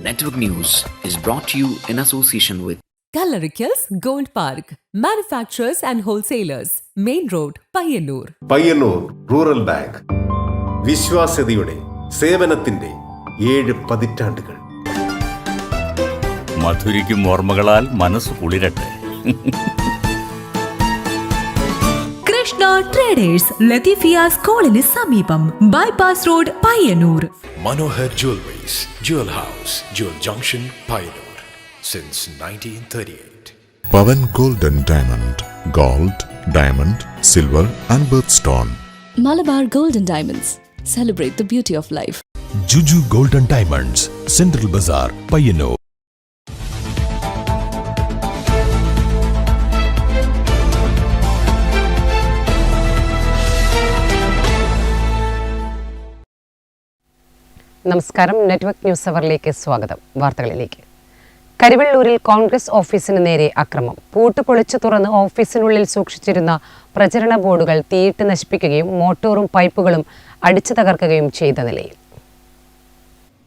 Network News is brought to you in association with Kallarikals Gold Park, manufacturers and wholesalers, Main Road, Payyannur. Payyannur rural bank വിശ്വാസ്യതയുടെ സേവനത്തിന്റെ 7 പതിറ്റാണ്ടുകൾ. മധുരിക്കും ഓർമ്മകളാൽ മനസ്സ് കുളിരട്ടെ. Krishna traders, Latheefiya സ്കൂളിന് സമീപം, bypass road, Payyanur. Manohar Jewelries, Jewel House, Jewel Junction, Payyannur, since 1938. Pavan Gold and Diamond, Gold, Diamond, Silver and Birthstone. Malabar Gold and Diamonds, celebrate the beauty of life. Juju Gold and Diamonds, Central Bazaar, Payyannur. നമസ്കാരം. Network news അവറിലേക്ക് സ്വാഗതം. വാർത്തകളിലേക്ക്. കരിവെള്ളൂരിൽ കോൺഗ്രസ് ഓഫീസിന് നേരെ അക്രമം. പൂട്ട് പൊളിച്ചു തുറന്ന് ഓഫീസിനുള്ളിൽ സൂക്ഷിച്ചിരുന്ന പ്രചരണ ബോർഡുകൾ തീയിട്ട് നശിപ്പിക്കുകയും മോട്ടോറും പൈപ്പുകളും അടിച്ചു തകർക്കുകയും ചെയ്ത നിലയിൽ.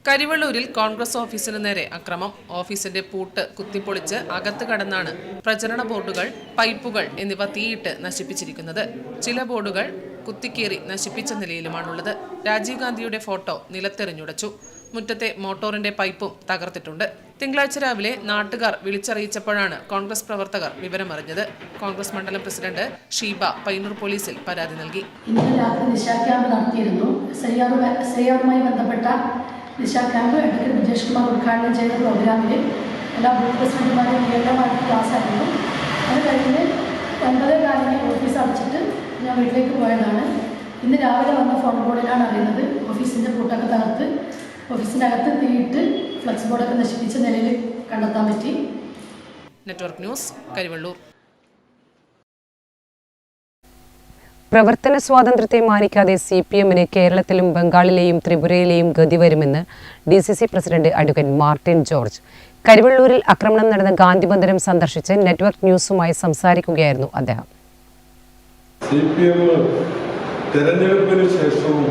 കരിവെള്ളൂരിൽ കോൺഗ്രസ് ഓഫീസിന് നേരെ അക്രമം. ഓഫീസിന്റെ പൂട്ട് കുത്തിപ്പൊളിച്ച് അകത്ത് കടന്നാണ് പ്രചരണ ബോർഡുകൾ, പൈപ്പുകൾ എന്നിവ തീയിട്ട് നശിപ്പിച്ചിരിക്കുന്നത്. ചില ബോർഡുകൾ കുത്തിക്കീറി നശിപ്പിച്ച നിലയിലുമാണുള്ളത്. രാജീവ് ഗാന്ധിയുടെ ഫോട്ടോ നിലത്തെറിഞ്ഞുടച്ചു. മുറ്റത്തെ മോട്ടോറിന്റെ പൈപ്പും തകർത്തിട്ടുണ്ട്. തിങ്കളാഴ്ച രാവിലെ നാട്ടുകാർ വിളിച്ചറിയിച്ചപ്പോഴാണ് കോൺഗ്രസ് പ്രവർത്തകർ വിവരമറിഞ്ഞത്. കോൺഗ്രസ് മണ്ഡലം പ്രസിഡന്റ് ഷീബ പയ്യന്നൂർ പോലീസിൽ പരാതി നൽകി. ഇന്നലെ രാത്രി നിശാ ക്യാമ്പ് നടത്തിയിരുന്നു. സയ്യാറുമായി ബന്ധപ്പെട്ട നിശാ ക്യാമ്പ് അഡ്വക്കേറ്റ് വിജേഷ് കുമാർ ഉദ്ഘാടനം ചെയ്ത പ്രോഗ്രാമിൽ എല്ലാ ബൂത്ത് പ്രസിഡന്റുമാരെയും കേരളമായിട്ട് ക്ലാസ്സായിരുന്നു. അത് കഴിഞ്ഞ് 9:15 ഓഫീസ് അടച്ചിട്ട് ഞാൻ വീട്ടിലേക്ക് പോയതാണ്. ഇന്ന് രാവിലെ വന്ന ഫോൺ കോളിലാണ് അറിയുന്നത് ഓഫീസിൻ്റെ പൂട്ടൊക്കെ തകർത്ത് ഓഫീസിൻ്റെ അകത്ത് തീയിട്ട് ഫ്ലക്സ് ബോർഡൊക്കെ നശിപ്പിച്ച നിലയിൽ കണ്ടെത്താൻ പറ്റി. Network news, Karivellur. പ്രവർത്തന സ്വാതന്ത്ര്യത്തെ മാനിക്കാതെ CPM-ന് കേരളത്തിലും ബംഗാളിലെയും ത്രിപുരയിലെയും ഗതി വരുമെന്ന് DCC president advocate Martin George. കരിവെള്ളൂരിൽ ആക്രമണം നടന്ന ഗാന്ധിമന്ദിരം സന്ദർശിച്ച് നെറ്റ്വർക്ക് ന്യൂസുമായി സംസാരിക്കുകയായിരുന്നു അദ്ദേഹം. CPM തെരഞ്ഞെടുപ്പിന് ശേഷവും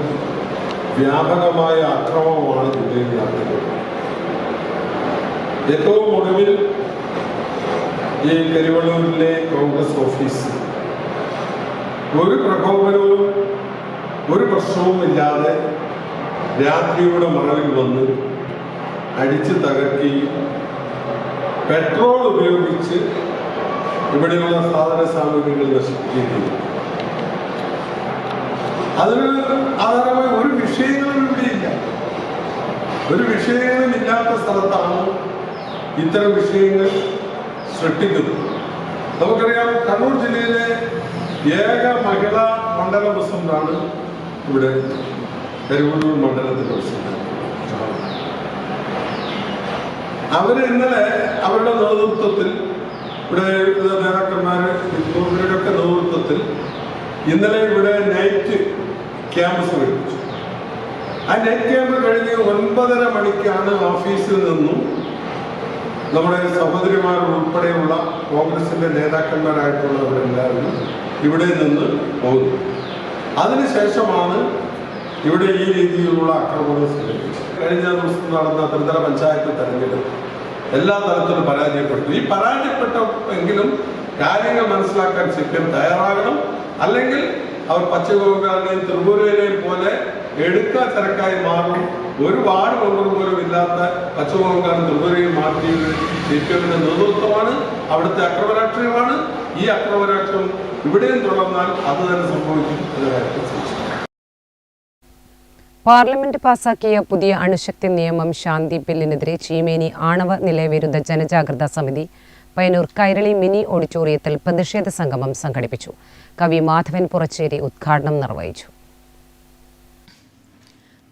വ്യാപകമായ അക്രമമാണ് ജില്ലയിൽ നടത്തുന്നത്. ഏറ്റവും ഒടുവിൽ ഈ കരിവെള്ളൂരിലെ കോൺഗ്രസ് ഓഫീസ് ഒരു പ്രകോപനവും ഒരു പ്രശ്നവും ഇല്ലാതെ രാത്രിയുടെ മറവിൽ വന്ന് അടിച്ച് തകർക്കുകയും പെട്രോൾ ഉപയോഗിച്ച് ഇവിടെയുള്ള സാധന സാമഗ്രികൾ നശിപ്പിക്കുകയും ചെയ്തു. അതിന് ആധാരമായി ഒരു വിഷയങ്ങളും ഇവിടെയില്ല. ഒരു വിഷയങ്ങളും ഇല്ലാത്ത സ്ഥലത്താണ് ഇത്തരം വിഷയങ്ങൾ സൃഷ്ടിക്കുന്നത്. നമുക്കറിയാം, കണ്ണൂർ ജില്ലയിലെ ഏക മഹിളാ മണ്ഡല പ്രസിഡന്റാണ് ഇവിടെ കരിവെള്ളൂർ മണ്ഡലത്തിലെ പ്രസിഡന്റ്. അവര് ഇന്നലെ അവരുടെ നേതൃത്വത്തിൽ, ഇവിടെ നേതാക്കന്മാര് ഇവരുടെയൊക്കെ നേതൃത്വത്തിൽ ഇന്നലെ ഇവിടെ നൈറ്റ് ക്യാമ്പ് സംഘടിപ്പിച്ചു. ആ നൈറ്റ് ക്യാമ്പ് കഴിഞ്ഞ് 9:30 മണിക്കാണ് ഓഫീസിൽ നിന്നും നമ്മുടെ സഹോദരിമാർ ഉൾപ്പെടെയുള്ള കോൺഗ്രസിന്റെ നേതാക്കന്മാരായിട്ടുള്ളവരെല്ലാവരും ഇവിടെ നിന്ന് പോകുന്നു. അതിനുശേഷമാണ് ഇവിടെ ഈ രീതിയിലുള്ള ആക്രമണം സംഘടിപ്പിച്ചത്. കഴിഞ്ഞ ദിവസം നടന്ന ത്രിതല പഞ്ചായത്ത് തെരഞ്ഞെടുപ്പ് എല്ലാ തരത്തിലും പരാജയപ്പെട്ടു. ഈ പരാജയപ്പെട്ടെങ്കിലും കാര്യങ്ങൾ മനസ്സിലാക്കാൻ CPM തയ്യാറാകണം. അല്ലെങ്കിൽ അവർ പശ്ചിമ ബംഗാളിലെയും ത്രിപുരയിലെയും പോലെ എടുക്കാ ചരക്കായി മാറും. ഒരു വാർഡ് മെമ്പർ പോലും ഇല്ലാത്ത പശ്ചിമ ബംഗാളും ത്രിപുരയും മാറ്റിയത് CPM-ന്റെ നേതൃത്വമാണ്. അവിടുത്തെ അക്രമരാഷ്ട്രീയമാണ്. ഈ അക്രമരാഷ്ട്രീയം ഇവിടെയും തുടർന്നാൽ അത് തന്നെ സംഭവിക്കും എന്ന കാര്യത്തിൽ. പാർലമെന്റ് പാസാക്കിയ പുതിയ അണുശക്തി നിയമം ശാന്തി ബില്ലിനെതിരെ ചീമേനി ആണവ നിലയവിരുദ്ധ ജനജാഗ്രതാ സമിതി പയ്യന്നൂർ കൈരളി മിനി ഓഡിറ്റോറിയത്തിൽ പ്രതിഷേധ സംഗമം സംഘടിപ്പിച്ചു. കവി മാധവൻ പുറച്ചേരി ഉദ്ഘാടനം നിർവഹിച്ചു.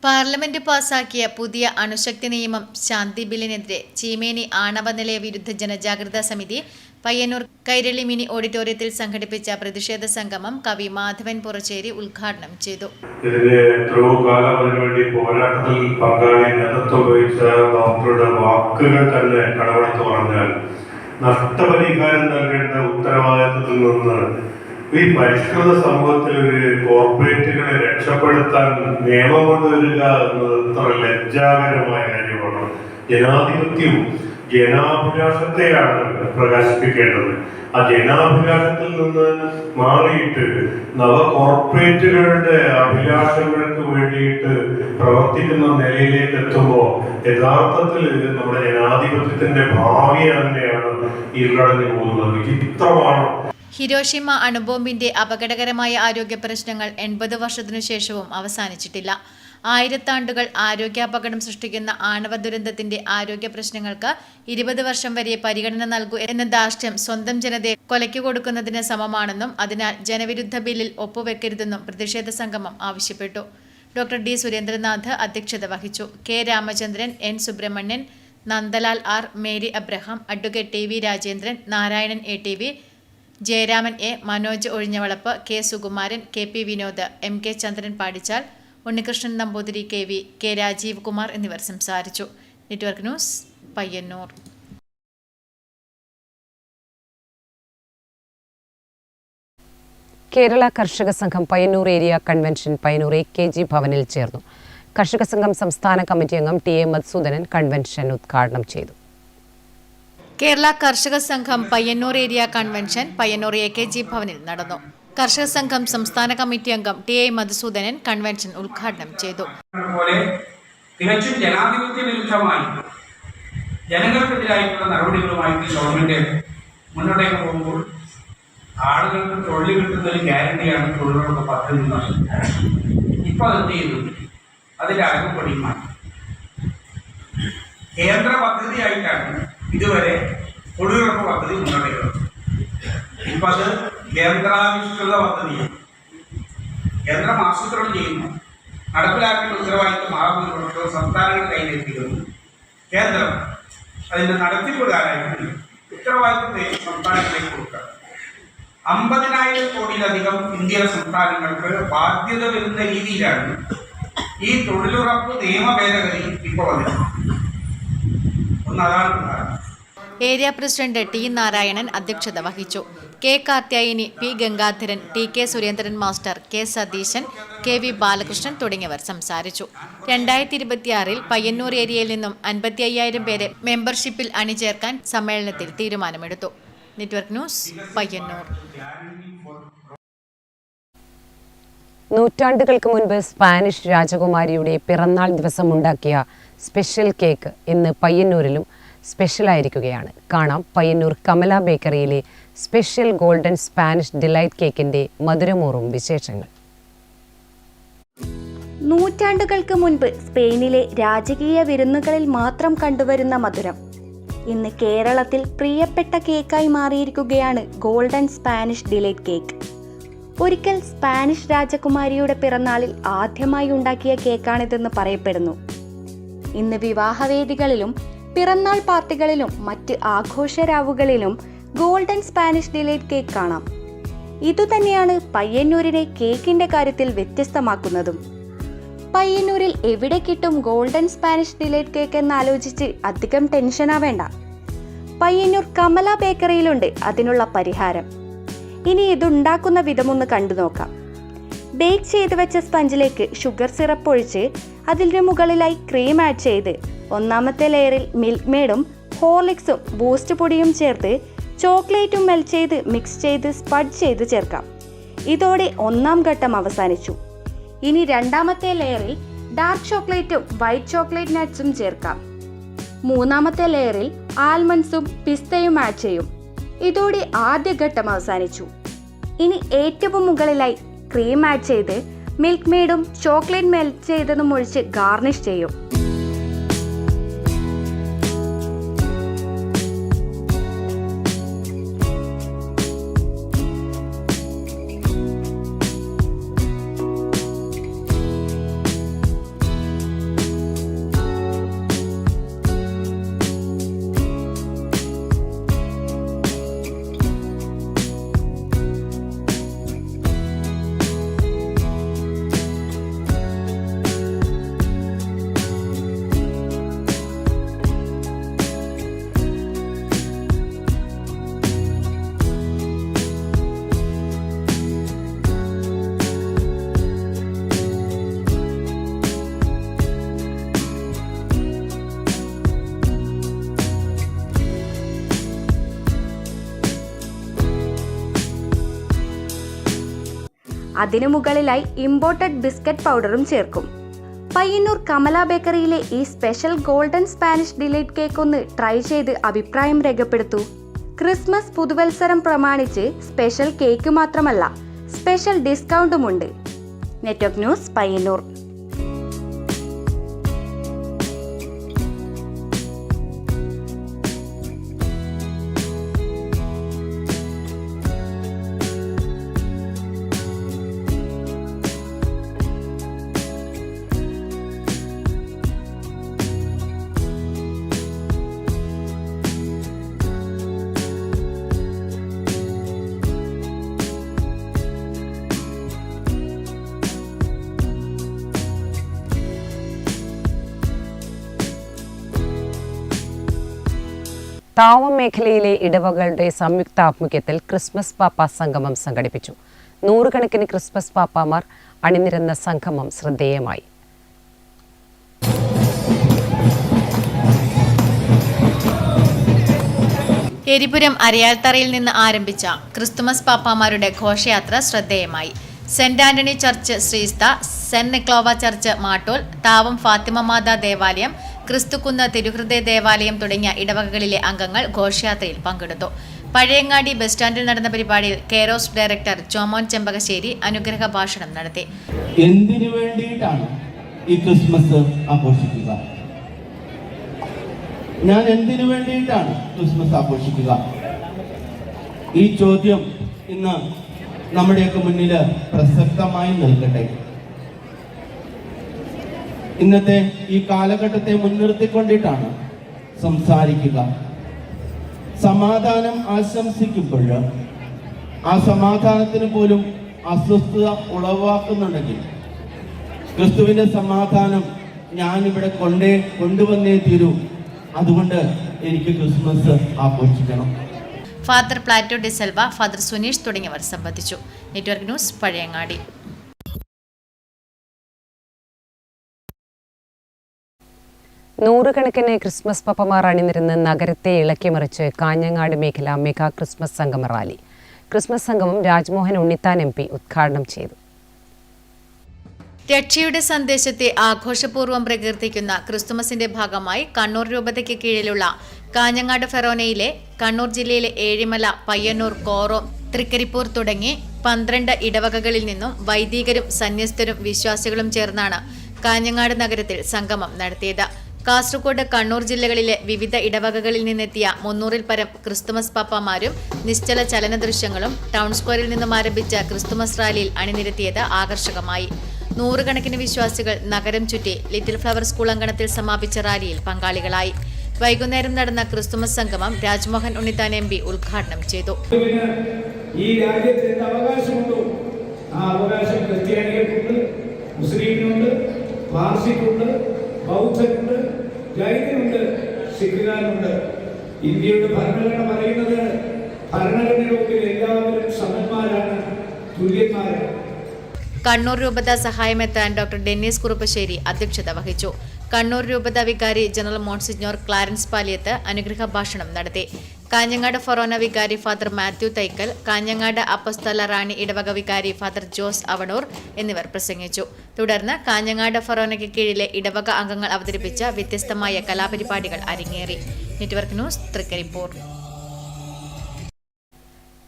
പാർലമെന്റ് പാസാക്കിയ പുതിയ അണുശക്തി നിയമം ശാന്തി ബില്ലിനെതിരെ ചീമേനി ആണവ നിലയ വിരുദ്ധ ജനജാഗ്രതാ സമിതി പയ്യന്നൂർ കൈരളി മിനി ഓഡിറ്റോറിയത്തിൽ സംഘടിപ്പിച്ച പ്രതിഷേധ സംഗമം കവി മാധവൻ പുറച്ചേരി ഉദ്ഘാടനം ചെയ്തു. ഇതിന്റെ എത്രയോ കാലം അതിനുവേണ്ടി പോരാട്ടത്തിൽ പങ്കാളി നേതൃത്വം വഹിച്ച ഡോക്ടറുടെ വാക്കുകൾ തന്നെ കടമെടുത്ത് പറഞ്ഞാൽ നഷ്ടപരിഹാരം നൽകേണ്ട ഉത്തരവാദിത്വത്തിൽ നിന്ന് ഈ പരിഷ്കൃത സമൂഹത്തിൽ ഒരു കോർപ്പറേറ്റുകളെ രക്ഷപ്പെടുത്താൻ നിയമം കൊണ്ടുവരിക എന്നത് ഇത്ര ലജ്ജാകരമായ കാര്യമാണ്. ജനാധിപത്യവും ജനാഭിലാഷത്തെയാണ് പ്രകാശിപ്പിക്കേണ്ടത്. ആ ജനാഭിലാഷത്തിൽ നിന്ന് മാറിയിട്ട് നവ കോർപ്പറേറ്റുകളുടെ അഭിലാഷങ്ങൾക്ക് വേണ്ടിയിട്ട് പ്രവർത്തിക്കുന്ന നിലയിലേക്ക് എത്തുമ്പോൾ യഥാർത്ഥത്തിൽ നമ്മുടെ ജനാധിപത്യത്തിന്റെ ഭാവി തന്നെയാണ് ഇരുളടഞ്ഞു പോകുന്നത്. വിചിത്രമാണ്. ഹിരോഷിമ അണുബോംബിന്റെ അപകടകരമായ ആരോഗ്യ പ്രശ്നങ്ങൾ 80 വർഷത്തിനു ശേഷവും അവസാനിച്ചിട്ടില്ല. 1000 ആണ്ടുകൾ ആരോഗ്യാപകടം സൃഷ്ടിക്കുന്ന ആണവ ദുരന്തത്തിന്റെ ആരോഗ്യ പ്രശ്നങ്ങൾക്ക് 20 വർഷം വരെ പരിഗണന നൽകൂ എന്ന ധാർഷ്ട്യം സ്വന്തം ജനതയെ കൊലയ്ക്കു കൊടുക്കുന്നതിന് സമമാണെന്നും അതിനാൽ ജനവിരുദ്ധ ബില്ലിൽ ഒപ്പുവെക്കരുതെന്നും പ്രതിഷേധ സംഗമം ആവശ്യപ്പെട്ടു. ഡോക്ടർ ഡി സുരേന്ദ്രനാഥ് അധ്യക്ഷത വഹിച്ചു. K Ramachandran, N Subramanian, Nandalal R, Mary Abraham, advocate T V Rajendran, Narayanan A T V, Jayaraman A, Manoj Ozhinjavalappu, K Sukumaran, K P Vinod, M K Chandran Padichal, Unnikrishnan Namboothiri K V, K Rajeev Kumar എന്നിവർ സംസാരിച്ചു. Network news, Payyannur. Kerala Karshaka Sangham Payyannur area convention Payyannur AKG ഭവനിൽ ചേർന്നു. കർഷക സംഘം സംസ്ഥാന കമ്മിറ്റി അംഗം ടി എ മധുസൂദനൻ കൺവെൻഷൻ ഉദ്ഘാടനം ചെയ്തു. Kerala Karshaka Sangham Payyannur area convention Payyannur AKG ഭവനിൽ നടന്നു. കർഷക സംഘം സംസ്ഥാന കമ്മിറ്റി അംഗം ടി എ മധുസൂദനൻ കൺവെൻഷൻ ഉദ്ഘാടനം ചെയ്തു. തികച്ചും ജനാധിപത്യ വിരുദ്ധമായി ജനങ്ങൾക്കെതിരായിട്ടുള്ള നടപടികളുമായിട്ട് ഗവൺമെന്റ് മുന്നോട്ടേക്ക് പോകുമ്പോൾ ആളുകൾക്ക് തൊഴിൽ കിട്ടുന്ന ഒരു ഗ്യാരണ്ടിയാണ് തൊഴിലുറപ്പ് പദ്ധതി എന്ന് പറയുന്നത്. ഇപ്പോൾ അത് എന്ത് ചെയ്തു? അതിൻ്റെ അകപ്പടി മാറ്റി കേന്ദ്ര പദ്ധതിയായിട്ടാണ് ഇതുവരെ തൊഴിലുറപ്പ് പദ്ധതി മുന്നോട്ടേക്ക് വന്നത്. ഇപ്പം അത് കേന്ദ്രാവിഷ്കൃത പദ്ധതിയാണ്. കേന്ദ്രം ആസൂത്രണം ചെയ്യുന്നു, നടപ്പിലാക്കേണ്ട ഉത്തരവാദിത്വം മഹാഭൂരിപക്ഷവും സംസ്ഥാനങ്ങൾ കൈവരിക്കുന്നു. കേന്ദ്രം അതിൻ്റെ നടത്തിപ്പുകാരായിട്ട് ഉത്തരവാദിത്വത്തെ സംസ്ഥാനങ്ങളിലേക്ക് കൊടുക്കുക. 50,000 കോടിയിലധികം ഇന്ത്യയിലെ സംസ്ഥാനങ്ങൾക്ക് ബാധ്യത വരുന്ന രീതിയിലാണ് ഈ തൊഴിലുറപ്പ് നിയമ ഭേദഗതി ഇപ്പോൾ വന്നത്. ഒന്നതാണ് പ്രധാനം. ഏരിയ പ്രസിഡന്റ് ടി നാരായണൻ അധ്യക്ഷത വഹിച്ചു. K Karthyayani, P Gangadharan, T K Surendran master, K Satheesan, K V Balakrishnan തുടങ്ങിയവർ സംസാരിച്ചു. 2026 പയ്യന്നൂർ ഏരിയയിൽ നിന്നും 55,000 പേരെ മെമ്പർഷിപ്പിൽ അണിചേർക്കാൻ സമ്മേളനത്തിൽ തീരുമാനമെടുത്തു. Network news, Payyanur. നൂറ്റാണ്ടുകൾക്ക് മുൻപ് സ്പാനിഷ് രാജകുമാരിയുടെ പിറന്നാൾ ദിവസം ഉണ്ടാക്കിയ സ്പെഷ്യൽ കേക്ക് ഇന്ന് പയ്യന്നൂരിലും സ്പെഷ്യലായിരിക്കുകയാണ്. കാണാം പയ്യന്നൂർ കമല ബേക്കറിയിലെ സ്പെഷ്യൽ ഗോൾഡൻ സ്പാനിഷ് ഡിലൈറ്റ് കേക്കിന്റെ മധുരമൂറും വിശേഷങ്ങൾ. നൂറ്റാണ്ടുകൾക്ക് മുൻപ് സ്പെയിനിലെ രാജകീയ വിരുന്നുകളിൽ മാത്രം കണ്ടുവരുന്ന മധുരം ഇന്ന് കേരളത്തിൽ പ്രിയപ്പെട്ട കേക്കായി മാറിയിരിക്കുകയാണ് ഗോൾഡൻ സ്പാനിഷ് ഡിലൈറ്റ് കേക്ക്. ഒരിക്കൽ സ്പാനിഷ് രാജകുമാരിയുടെ പിറന്നാളിൽ ആദ്യമായി ഉണ്ടാക്കിയ കേക്കാണിതെന്ന് പറയപ്പെടുന്നു. ഇന്ന് വിവാഹവേദികളിലും പിറന്നാൾ പാർട്ടികളിലും മറ്റ് ആഘോഷരാവുകളിലും ഗോൾഡൻ സ്പാനിഷ് ഡിലൈറ്റ് കേക്ക് കാണാം. ഇതുതന്നെയാണ് പയ്യന്നൂരിനെ കേക്കിന്റെ കാര്യത്തിൽ വ്യത്യസ്തമാക്കുന്നതും. പയ്യന്നൂരിൽ എവിടെ കിട്ടും ഗോൾഡൻ സ്പാനിഷ് ഡിലൈറ്റ് കേക്ക് എന്നാലോചിച്ച് അധികം ടെൻഷനാവേണ്ട. പയ്യന്നൂർ കമല ബേക്കറിയിലുണ്ട് അതിനുള്ള പരിഹാരം. ഇനി ഇതുണ്ടാക്കുന്ന വിധമൊന്ന് കണ്ടു നോക്കാം. ബേക്ക് ചെയ്ത് വെച്ച സ്പഞ്ചിലേക്ക് ഷുഗർ സിറപ്പ് ഒഴിച്ച് അതിന് മുകളിലായി ക്രീം ആഡ് ചെയ്ത് ഒന്നാമത്തെ ലെയറിൽ മിൽക്ക് മെയ്ഡും ഹോർലിക്സും ബൂസ്റ്റ് പൊടിയും ചേർത്ത് ചോക്ലേറ്റും മെൽറ്റ് ചെയ്ത് മിക്സ് ചെയ്ത് സ്പഡ് ചെയ്ത് ചേർക്കാം. ഇതോടെ ഒന്നാം ഘട്ടം അവസാനിച്ചു. ഇനി രണ്ടാമത്തെ ലെയറിൽ ഡാർക്ക് ചോക്ലേറ്റും വൈറ്റ് ചോക്ലേറ്റ് നട്ട്സും ചേർക്കാം. മൂന്നാമത്തെ ലെയറിൽ ആൽമണ്ട്സും പിസ്തയും ആഡ് ചെയ്യും. ഇതോടെ ആദ്യ ഘട്ടം അവസാനിച്ചു. ഇനി ഏറ്റവും മുകളിലായി ക്രീം ആഡ് ചെയ്ത് മിൽക്ക് മെയ്ഡും ചോക്ലേറ്റ് മെൽറ്റ് ചെയ്തതും ഒഴിച്ച് ഗാർണിഷ് ചെയ്യും. അതിനു മുകളിലായി ഇമ്പോർട്ടഡ് ബിസ്ക്കറ്റ് പൗഡറും ചേർക്കും. പയ്യന്നൂർ കമല ബേക്കറിയിലെ ഈ special golden Spanish delight cake ഒന്ന് ട്രൈ ചെയ്ത് അഭിപ്രായം രേഖപ്പെടുത്തൂ. ക്രിസ്മസ് പുതുവത്സരം പ്രമാണിച്ച് സ്പെഷ്യൽ കേക്ക് മാത്രമല്ല, സ്പെഷ്യൽ ഡിസ്കൗണ്ടുമുണ്ട്. Network news, Payyannur. താവം മേഖലയിലെ ഇടവകളുടെ സംയുക്താഭിമുഖ്യത്തിൽ ക്രിസ്മസ് പാപ്പ സംഗമം സംഘടിപ്പിച്ചു. 100 കണക്കിന് ക്രിസ്മസ് പാപ്പാമാർ അണിനിരന്ന സംഗമം ശ്രദ്ധേയമായി. എരിപുരം അരയാൽത്തറയിൽ നിന്ന് ആരംഭിച്ച ക്രിസ്തുമസ് പാപ്പാമാരുടെ ഘോഷയാത്ര ശ്രദ്ധേയമായി. Saint Antony church ശ്രീസ്ത, saint നിക്ലോവ church Mattool, Thavam Fathima മാതാ ദേവാലയം, ക്രിസ്തുക്കുന്ന് തിരുഹൃദയ ദേവാലയം തുടങ്ങിയ ഇടവകകളിലെ അംഗങ്ങൾ ഘോഷയാത്രയിൽ പങ്കെടുത്തു. പഴയങ്ങാടി ബസ് സ്റ്റാൻഡിൽ നടന്ന പരിപാടിയിൽ കെയറോസ് ഡയറക്ടർ ജോമോൻ ചെമ്പകശ്ശേരി അനുഗ്രഹ ഭാഷണം നടത്തി. എന്തിനു വേണ്ടിയിട്ടാണ് ഈ ക്രിസ്മസ് ആഘോഷിക്കുക? ഞാൻ എന്തിനു വേണ്ടിയിട്ടാണ് ക്രിസ്മസ് ആഘോഷിക്കുക? ഈ ചോദ്യം ഇന്ന് നമ്മുടെയൊക്കെ മുന്നിൽ പ്രസക്തമായി നിൽക്കട്ടെ. ഇന്നത്തെ ഈ കാലഘട്ടത്തെ മുൻനിർത്തിക്കൊണ്ടിട്ടാണ് സംസാരിക്കുക. സമാധാനം ആശംസിക്കുമ്പോൾ ആ സമാധാനത്തിന് പോലും അസ്വസ്ഥത ഉളവാക്കുന്നുണ്ടെങ്കിൽ ക്രിസ്തുവിന്റെ സമാധാനം ഞാനിവിടെ കൊണ്ടുവന്നേ തീരൂ. അതുകൊണ്ട് എനിക്ക് ക്രിസ്മസ് ആഘോഷിക്കണം. ഫാദർ പ്ലാറ്റോ ഡിസെൽവ, ഫാദർ സുനീഷ് തുടങ്ങിയവർ സംബന്ധിച്ചു. Network news, Pazhayangadi. നൂറുകണക്കിന് ക്രിസ്മസ് പാപ്പമാർ അണിനിരന്ന് നഗരത്തെ ഇളക്കിമറിച്ച് കാഞ്ഞങ്ങാട് മേഖല മെഗാ ക്രിസ്മസ് സംഗമ റാലി. ക്രിസ്മസ് സംഗമം രാജ്മോഹൻ ഉണ്ണിത്താൻ MP ഉദ്ഘാടനം ചെയ്തു. രക്ഷയുടെ സന്ദേശത്തെ ആഘോഷപൂർവ്വം പ്രകീർത്തിക്കുന്ന ക്രിസ്തുമസിന്റെ ഭാഗമായി കണ്ണൂർ രൂപതയ്ക്ക് കീഴിലുള്ള കാഞ്ഞങ്ങാട് ഫെറോനയിലെ കണ്ണൂർ ജില്ലയിലെ ഏഴിമല, പയ്യന്നൂർ, കോറോം, തൃക്കരിപ്പൂർ തുടങ്ങി 12 ഇടവകകളിൽ നിന്നും വൈദികരും സന്യസ്തരും വിശ്വാസികളും ചേർന്നാണ് കാഞ്ഞങ്ങാട് നഗരത്തിൽ സംഗമം നടത്തിയത്. കാസർഗോഡ്, കണ്ണൂർ ജില്ലകളിലെ വിവിധ ഇടവകകളിൽ നിന്നെത്തിയ 300-ൽ പരം ക്രിസ്തുമസ് പാപ്പാമാരും നിശ്ചല ചലന ദൃശ്യങ്ങളും ടൗൺ സ്ക്വയറിൽ നിന്നും ആരംഭിച്ച ക്രിസ്തുമസ് റാലിയിൽ അണിനിരത്തിയത് ആകർഷകമായി. 100 കണക്കിന് വിശ്വാസികൾ നഗരം ചുറ്റി ലിറ്റിൽ ഫ്ലവർ സ്കൂൾ അങ്കണത്തിൽ സമാപിച്ച റാലിയിൽ പങ്കാളികളായി. വൈകുന്നേരം നടന്ന ക്രിസ്തുമസ് സംഗമം രാജ്മോഹൻ ഉണ്ണിത്താൻ MP ഉദ്ഘാടനം ചെയ്തു. ഈ രാജ്യത്ത് എന്ത് അവകാശമുണ്ടോ ആ അവകാശം ക്രിസ്ത്യാനികൾക്കുണ്ട്, മുസ്ലിമിനുണ്ട്, പാർസിക്കുണ്ട്, ബൗദ്ധനുണ്ട്, ജൈനനുണ്ട്, സിഖുകാരുണ്ട്. ഇന്ത്യയുടെ ഭരണഘടന പറയുന്നത് ഭരണഘടനയുടെ മുമ്പിൽ എല്ലാവരും സമന്മാരാണ്, തുല്യന്മാരാണ്. കണ്ണൂർ രൂപത സഹായമെത്താൻ ഡോക്ടർ ഡെന്നീസ് കുറുപ്പശ്ശേരി അധ്യക്ഷത വഹിച്ചു. കണ്ണൂർ രൂപത വികാരി ജനറൽ മോൺസിഞ്ഞോർ ക്ലാരൻസ് പാലിയത്ത് അനുഗ്രഹ ഭാഷണം നടത്തി. കാഞ്ഞങ്ങാട് ഫൊറോന വികാരി ഫാദർ മാത്യു തൈക്കൽ, കാഞ്ഞങ്ങാട് അപ്പസ്തല റാണി ഇടവക വികാരി ഫാദർ ജോസ് അവണൂർ എന്നിവർ പ്രസംഗിച്ചു. തുടർന്ന് കാഞ്ഞങ്ങാട് ഫൊറോനയ്ക്ക് കീഴിലെ ഇടവക അംഗങ്ങൾ അവതരിപ്പിച്ച വ്യത്യസ്തമായ കലാപരിപാടികൾ അരങ്ങേറി. Network news, Trikaripur.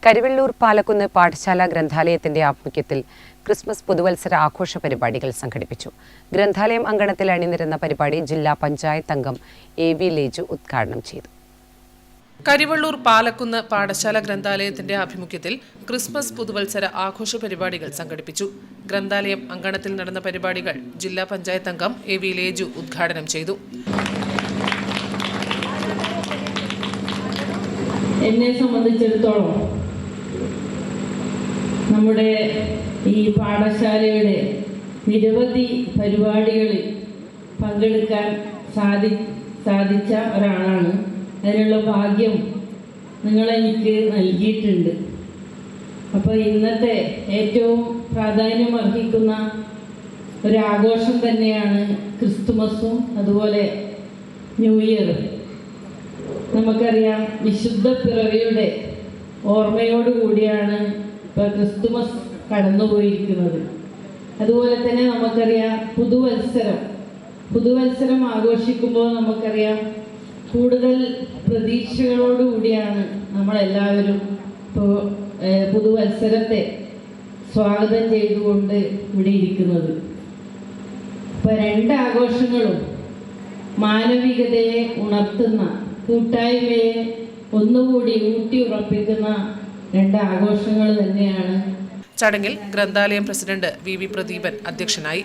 കരിവെള്ളൂർ പാലക്കുന്ന് പാഠശാല ഗ്രന്ഥാലയത്തിന്റെ ആഭിമുഖ്യത്തിൽ ക്രിസ്മസ് പുതുവത്സര ആഘോഷ പരിപാടികൾ സംഘടിപ്പിച്ചു. ഗ്രന്ഥാലയം അങ്കണത്തിൽ അണിനിരുന്ന പരിപാടി ജില്ലാ പഞ്ചായത്ത് അംഗം AV ലേജു ഉദ്ഘാടനം ചെയ്തു. കരിവെള്ളൂർ പാലക്കുന്ന് പാഠശാല ഗ്രന്ഥാലയത്തിന്റെ ആഭിമുഖ്യത്തിൽ ക്രിസ്മസ് പുതുവത്സര ആഘോഷ പരിപാടികൾ സംഘടിപ്പിച്ചു. ഗ്രന്ഥാലയം അങ്കണത്തിൽ നടന്ന പരിപാടികൾ ജില്ലാ പഞ്ചായത്ത് അംഗം AV ലേജു ഉദ്ഘാടനം ചെയ്തു. എന്നെ സംബന്ധിച്ചിടത്തോളം നമ്മുടെ ഈ പാഠശാലയുടെ നിരവധി പരിപാടികളിൽ പങ്കെടുക്കാൻ സാധിച്ച ഒരാളാണ്. അതിനുള്ള ഭാഗ്യം നിങ്ങളെനിക്ക് നൽകിയിട്ടുണ്ട്. അപ്പോൾ ഇന്നത്തെ ഏറ്റവും പ്രാധാന്യം അർഹിക്കുന്ന ഒരാഘോഷം തന്നെയാണ് ക്രിസ്തുമസും അതുപോലെ ന്യൂ ഇയറും. നമുക്കറിയാം, വിശുദ്ധ പിറവിയുടെ ഓർമ്മയോടുകൂടിയാണ് ഇപ്പോൾ ക്രിസ്തുമസ് കടന്നുപോയിരിക്കുന്നത്. അതുപോലെ തന്നെ നമുക്കറിയാം പുതുവത്സരം ആഘോഷിക്കുമ്പോൾ നമുക്കറിയാം കൂടുതൽ പ്രതീക്ഷകളോടുകൂടിയാണ് നമ്മളെല്ലാവരും ഇപ്പോൾ പുതുവത്സരത്തെ സ്വാഗതം ചെയ്തുകൊണ്ട് ഇവിടെ ഇരിക്കുന്നത്. ഇപ്പം രണ്ട് ആഘോഷങ്ങളും മാനവികതയെ ഉണർത്തുന്ന, കൂട്ടായ്മയെ ഒന്നുകൂടി ഊട്ടി ഉറപ്പിക്കുന്ന രണ്ട് ആഘോഷങ്ങൾ തന്നെയാണ്. ചടങ്ങിൽ ഗ്രന്ഥാലയം പ്രസിഡന്റ് വി പ്രദീപൻ അധ്യക്ഷനായി.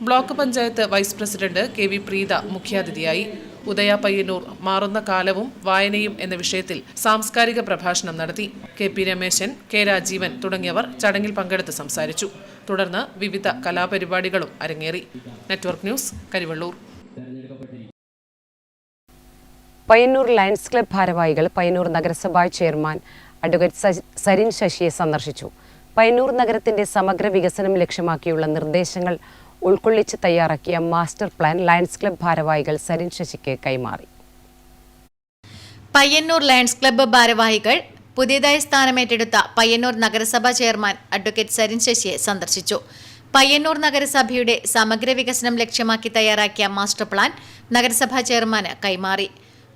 Block panchayat vice president KV Preetha മുഖ്യാതിഥിയായി. ഉദയ പയ്യന്നൂർ മാറുന്ന കാലവും വായനയും എന്ന വിഷയത്തിൽ സാംസ്കാരിക പ്രഭാഷണം നടത്തി. KP രമേശൻ, K രാജീവൻ തുടങ്ങിയവർ ചടങ്ങിൽ പങ്കെടുത്ത് സംസാരിച്ചു. തുടർന്ന് വിവിധ കലാപരിപാടികളും അരങ്ങേറി. Network news, Karivellur. Payyanur lions club ഭാരവാഹികൾ പയ്യന്നൂർ നഗരസഭാ ചെയർമാൻ അഡ്വക്കേറ്റ് സരിൻ ശശിയെ സന്ദർശിച്ചു. പയ്യന്നൂർ നഗരത്തിന്റെ സമഗ്ര വികസനം ലക്ഷ്യമാക്കിയുള്ള നിർദ്ദേശങ്ങൾ ഉൾക്കൊള്ളിച്ച് തയ്യാറാക്കിയ മാസ്റ്റർ പ്ലാൻ ലയൺസ് ക്ലബ്ബ് ഭാരവാഹികൾ സരിൻ ശശിക്ക് കൈമാറി. പയ്യന്നൂർ ലയൺസ് ക്ലബ്ബ് ഭാരവാഹികൾ പുതിയതായി സ്ഥാനമേറ്റെടുത്ത പയ്യന്നൂർ നഗരസഭാ ചെയർമാൻ അഡ്വക്കേറ്റ് സരിൻ ശശിയെ സന്ദർശിച്ചു. പയ്യന്നൂർ നഗരസഭയുടെ സമഗ്ര വികസനം ലക്ഷ്യമാക്കി തയ്യാറാക്കിയ മാസ്റ്റർ പ്ലാൻ നഗരസഭാ ചെയർമാന് കൈമാറി.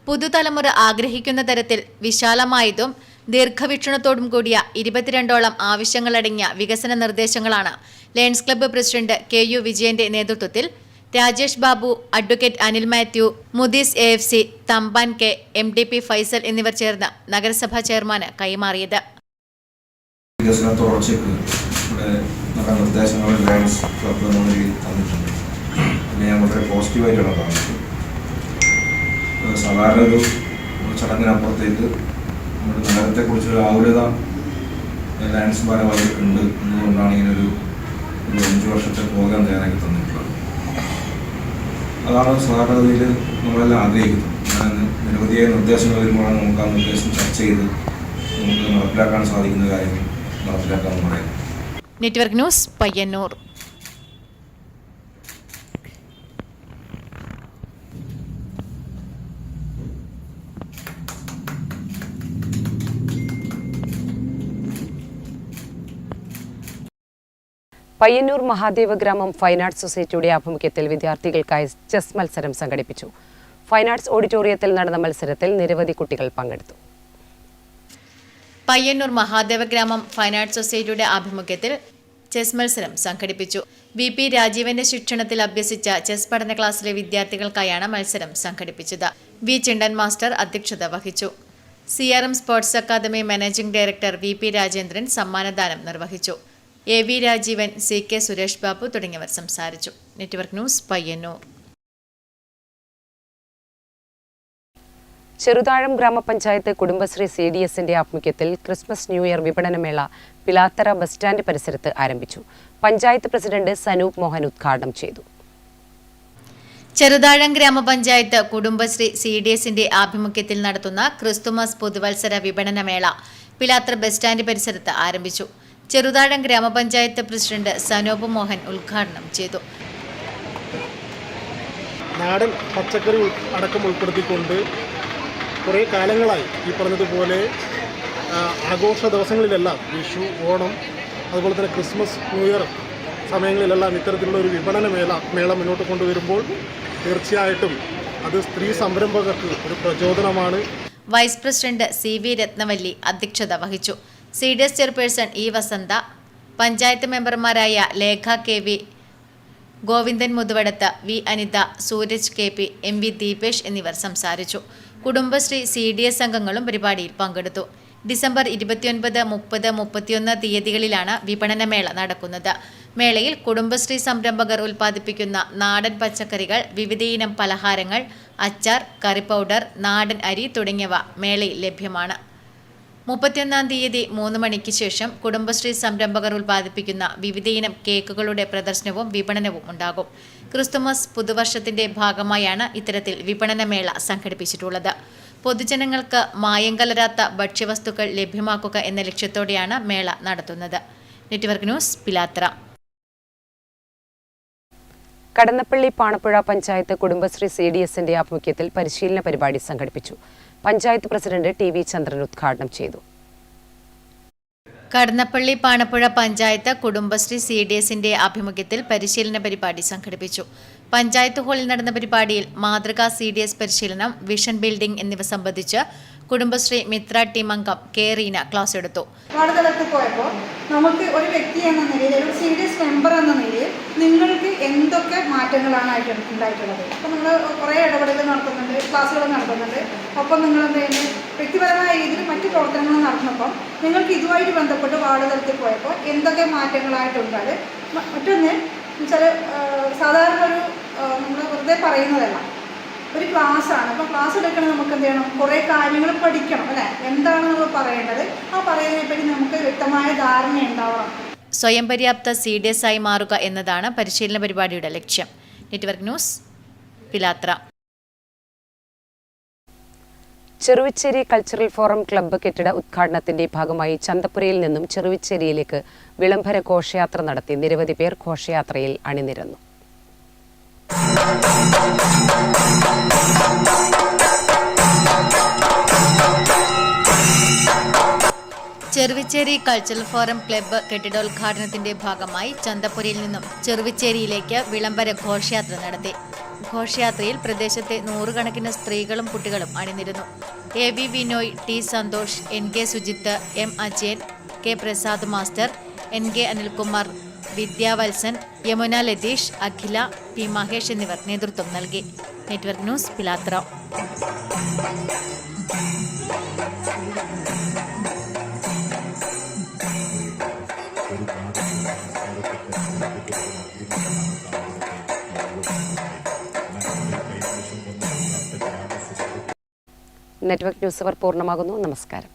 പുതുതലമുറ ആഗ്രഹിക്കുന്ന തരത്തിൽ വിശാലമായതും ദീർഘവീക്ഷണത്തോടും കൂടിയ 22ഓളം ആവശ്യങ്ങളടങ്ങിയ വികസന നിർദ്ദേശങ്ങളാണ് ലയൺസ് ക്ലബ്ബ് പ്രസിഡന്റ് KU വിജയന്റെ നേതൃത്വത്തിൽ Rajesh Babu, advocate Anil Mathew, Mudees AFC, Thampan K, MDP Faisal എന്നിവർ ചേർന്ന് നഗരസഭാ ചെയർമാന് കൈമാറിയത്. വികസന തുടർച്ചയ്ക്ക് ഇവിടെ നിർദ്ദേശങ്ങൾ ലയൺസ് ക്ലബ്ബ് തന്നിട്ടുണ്ട്. ഞാൻ വളരെ പോസിറ്റീവായിട്ടാണ് കാണുന്നത്. സാധാരണ ഒരു ചടങ്ങിനപ്പുറത്തേക്ക് നമ്മുടെ നഗരത്തെക്കുറിച്ചൊരു ആകുലത ലയൺസ് ഭാരവാഹികൾക്കുണ്ട് എന്നുകൊണ്ടാണ് ഇങ്ങനൊരു 5 വർഷത്തെ പ്രോഗ്രാം തയ്യാറാക്കി തന്നിട്ടുള്ളത്. അതാണ് സാധാരണഗതിയിൽ നമ്മളെല്ലാം ആഗ്രഹിക്കുന്നത്. നിരവധിയായ നിർദ്ദേശങ്ങൾ വരുമ്പോഴാണ് നമുക്ക് ആ നിർദ്ദേശം ചർച്ച ചെയ്ത് നമുക്ക് നടപ്പിലാക്കാൻ സാധിക്കുന്ന കാര്യങ്ങൾ നടപ്പിലാക്കാമെന്ന് പറയുന്നത്. Network news, Payyannur. Payyannur Mahadeva Gramam fine arts സൊസൈറ്റിയുടെ ആഭിമുഖ്യത്തിൽ വിദ്യാർത്ഥികൾക്കായി ചെസ് മത്സരം സംഘടിപ്പിച്ചു. ഫൈൻ ആർട്സ് ഓഡിറ്റോറിയത്തിൽ നടന്ന മത്സരത്തിൽ നിരവധി കുട്ടികൾ പങ്കെടുത്തു. പയ്യന്നൂർ മഹാദേവ ഗ്രാമം ഫൈൻ ആർട്സ് സൊസൈറ്റിയുടെ ആഭിമുഖ്യത്തിൽ ചെസ് മത്സരം സംഘടിപ്പിച്ചു. VP രാജീവന്റെ ശിക്ഷണത്തിൽ അഭ്യസിച്ച ചെസ് പഠന ക്ലാസ്സിലെ വിദ്യാർത്ഥികൾക്കായാണ് മത്സരം സംഘടിപ്പിച്ചത്. V ചിണ്ടൻ മാസ്റ്റർ അധ്യക്ഷത വഹിച്ചു. CRM sports academy managing director VP Rajendran സമ്മാനദാനം നിർവഹിച്ചു. AV രാജീവൻ, CK സുരേഷ് ബാബു തുടങ്ങിയവർ സംസാരിച്ചു. Network news, Payyanur. ചെറുതാഴം ഗ്രാമപഞ്ചായത്ത് കുടുംബശ്രീ CDSന്റെ ആഭിമുഖ്യത്തിൽ ക്രിസ്മസ് ന്യൂ ഇയർ വിപണനമേള പിലാത്തറ ബസ് സ്റ്റാൻഡ് പരിസരത്ത് ആരംഭിച്ചു. പഞ്ചായത്ത് പ്രസിഡന്റ് സനൂപ് മോഹൻ ഉദ്ഘാടനം ചെയ്തു. ചെറുതാഴം ഗ്രാമപഞ്ചായത്ത് കുടുംബശ്രീ CDSന്റെ ആഭിമുഖ്യത്തിൽ നടത്തുന്ന ക്രിസ്തുമസ് പുതുവത്സര വിപണനമേള പിലാത്തറ ബസ് സ്റ്റാൻഡ് പരിസരത്ത് ആരംഭിച്ചു. ചെറുതാഴം ഗ്രാമപഞ്ചായത്ത് പ്രസിഡന്റ് സനൂപ് മോഹൻ ഉദ്ഘാടനം ചെയ്തു. നാടൻ പച്ചക്കറി അടക്കം ഉൾപ്പെടുത്തിക്കൊണ്ട് കുറേ കാലങ്ങളായി ഈ പറഞ്ഞതുപോലെ ആഘോഷ ദിവസങ്ങളിലെല്ലാം വിഷു, ഓണം, അതുപോലെ തന്നെ ക്രിസ്മസ്, ന്യൂ ഇയർ സമയങ്ങളിലെല്ലാം ഇത്തരത്തിലുള്ള ഒരു വിപണന മേള മുന്നോട്ട് കൊണ്ടുവരുമ്പോൾ തീർച്ചയായിട്ടും അത് സ്ത്രീ സംരംഭകർക്ക് ഒരു പ്രചോദനമാണ്. വൈസ് പ്രസിഡന്റ് CV രത്നവല്ലി അധ്യക്ഷത വഹിച്ചു. CDS ചെയർപേഴ്സൺ E വസന്ത, പഞ്ചായത്ത് മെമ്പർമാരായ Lekha KV, Govindan മുതുവടത്ത്, V Anitha, Sooraj KP, MV Deepesh എന്നിവർ സംസാരിച്ചു. കുടുംബശ്രീ CDS അംഗങ്ങളും പരിപാടിയിൽ പങ്കെടുത്തു. ഡിസംബർ 29, 30, 31 തീയതികളിലാണ് വിപണനമേള നടക്കുന്നത്. മേളയിൽ കുടുംബശ്രീ സംരംഭകർ ഉൽപ്പാദിപ്പിക്കുന്ന നാടൻ പച്ചക്കറികൾ, വിവിധയിനം പലഹാരങ്ങൾ, അച്ചാർ, കറി പൗഡർ, നാടൻ അരി തുടങ്ങിയവ മേളയിൽ ലഭ്യമാണ്. 31 തീയതി 3 മണിക്ക് ശേഷം കുടുംബശ്രീ സംരംഭകർ ഉൽപ്പാദിപ്പിക്കുന്ന വിവിധയിനം കേക്കുകളുടെ പ്രദർശനവും വിപണനവും ഉണ്ടാകും. ക്രിസ്തുമസ് പുതുവർഷത്തിന്റെ ഭാഗമായാണ് ഇത്തരത്തിൽ വിപണനമേള സംഘടിപ്പിച്ചിട്ടുള്ളത്. പൊതുജനങ്ങൾക്ക് മായം കലരാത്ത ഭക്ഷ്യവസ്തുക്കൾ ലഭ്യമാക്കുക എന്ന ലക്ഷ്യത്തോടെയാണ് മേള നടത്തുന്നത്. Network news, Pilathara. കടന്നപ്പള്ളി പാണപ്പുഴ പഞ്ചായത്ത് കുടുംബശ്രീ CDSന്റെ ആഭിമുഖ്യത്തിൽ പരിശീലന പരിപാടി സംഘടിപ്പിച്ചു. പഞ്ചായത്ത് പ്രസിഡന്റ് TV ചന്ദ്രൻ ഉദ്ഘാടനം ചെയ്തു. കടന്നപ്പള്ളി പാണപ്പുഴ പഞ്ചായത്ത് കുടുംബശ്രീ CDSന്റെ ആഭിമുഖ്യത്തിൽ പരിശീലന പരിപാടി സംഘടിപ്പിച്ചു. പഞ്ചായത്ത് ഹാളിൽ നടന്ന പരിപാടിയിൽ മാതൃകാ CDS പരിശീലനം, വിഷൻ ബിൽഡിംഗ് എന്നിവ സംബന്ധിച്ച് കുടുംബശ്രീ മിത്ര ടീം അംഗം കെ റീന ക്ലാസ് എടുത്തു. വാർഡുതലത്തിൽ പോയപ്പോൾ നമുക്ക് ഒരു വ്യക്തി എന്ന നിലയിൽ, ഒരു CDS മെമ്പർ എന്ന നിലയിൽ നിങ്ങൾക്ക് എന്തൊക്കെ മാറ്റങ്ങളാണ് ഉണ്ടായിട്ടുള്ളത്? അപ്പോൾ നിങ്ങൾ കുറേ ഇടപെടലുകൾ നടത്തുന്നുണ്ട്, ക്ലാസ്സുകൾ നടത്തുന്നുണ്ട്. ഒപ്പം നിങ്ങൾ എന്ത് ചെയ്യുന്നു, വ്യക്തിപരമായ രീതിയിൽ മറ്റ് പ്രവർത്തനങ്ങൾ നടത്തുന്നപ്പം നിങ്ങൾക്ക് ഇതുമായിട്ട് ബന്ധപ്പെട്ട് വാർഡുതലത്തിൽ പോയപ്പോൾ എന്തൊക്കെ മാറ്റങ്ങളായിട്ടുണ്ടായത്? മറ്റൊന്ന് വെച്ചാൽ സാധാരണ ഒരു നമ്മൾ വെറുതെ പറയുന്നതല്ല, ഒരു ക്ലാസ്സാണ്. അപ്പോൾ ക്ലാസ് എടുക്കണം, നമുക്ക് എന്ത് ചെയ്യണം, കുറേ കാര്യങ്ങൾ പഠിക്കണം അല്ലേ? എന്താണ് നമ്മൾ പറയേണ്ടത്, ആ പറയുന്നതിനെപ്പറ്റി നമുക്ക് വ്യക്തമായ ധാരണ ഉണ്ടാവണം. സ്വയം പര്യാപ്ത CDS ആയി മാറുക എന്നതാണ് പരിശീലന പരിപാടിയുടെ ലക്ഷ്യം. Network news, Pilathara. Cheruvichery cultural forum club കെട്ടിട ഉദ്ഘാടനത്തിന്റെ ഭാഗമായി ചന്തപ്പുരയിൽ നിന്നും ചെറുവിച്ചേരിയിലേക്ക് വിളംബര ഘോഷയാത്ര നടത്തി. നിരവധി പേർ ഘോഷയാത്രയിൽ അണിനിരന്നു. ചെറുവിച്ചേരി കൾച്ചറൽ ഫോറം ക്ലബ്ബ് കെട്ടിടോദ്ഘാടനത്തിന്റെ ഭാഗമായി ചന്തപ്പുരയിൽ നിന്നും ചെറുവിച്ചേരിയിലേക്ക് വിളംബര ഘോഷയാത്ര നടത്തി. ഘോഷയാത്രയിൽ പ്രദേശത്തെ നൂറുകണക്കിന് സ്ത്രീകളും കുട്ടികളും അണിനിരുന്നു. AB Vinoy, T Santhosh, NK Sujith, M Ajayan, K Prasad master, NK Anilkumar, Vidyavalsan, Yamuna Latheesh, Akhila, P Mahesh എന്നിവർ നേതൃത്വം നൽകി. Network news, Pilathara. Network news അവർ പൂർണ്ണമാകുന്നു. നമസ്കാരം.